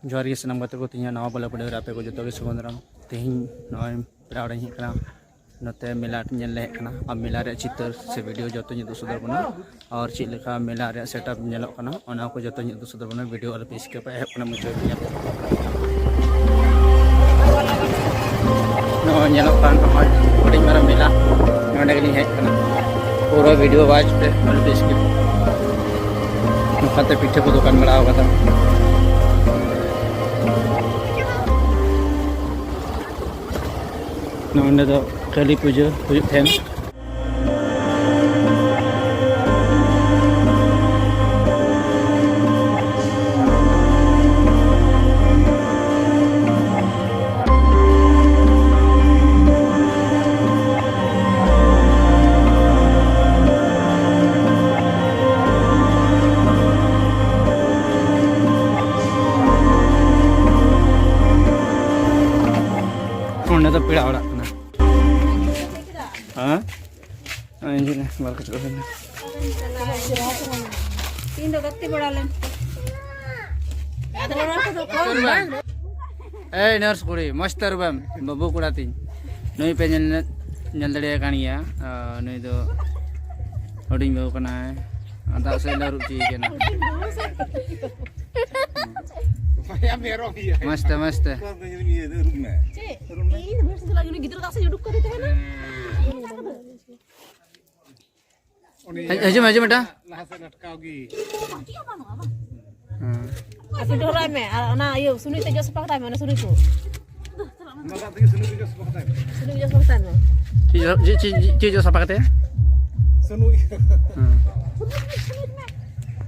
जोहार गे सानाम गाते को तीन नवा बल्ला पड़े आपे को जो सुगन दाराम तेहिं नॉय पेड़ा ओड़े हेज कना नते मेला नेल ले हेज कना और मेला रे चित्र से वीडियो जो तो सुधर बना और चेक लेखा मेला रे सेटअप नेलोग कना ओना को जो तो सुधर बना वीडियो और पेश के पे हेज कना मुझे नो नेलोग कान हय ओडिंग मारा मेला नोडे गली हेज कना पूरा वीडियो वाच पे और पेश के नखाते पीछे को दुकान बड़ा होगा था नोंडे दो काली पूजा हुई थेन नोंडे दो पेड़ा ओड़ा हाँ ini nih baru kecelakaan तीन दो गत्ते बड़ा लें nurse kuri master bam babu kuratin noi pe nyal dare kan ya noi do hoding babu kana anta se laru chi kana Saya merong ya. master master ini bersih lagi nih gitu kasih duduk kali teh na aja aja mata Lahasa natkau gi. apa dorai me ana ayo suni teh jos pakta me ana suni tu Masa tadi sunu juga sepakat. suni jos pakta me ci jo apa katanya Sunu.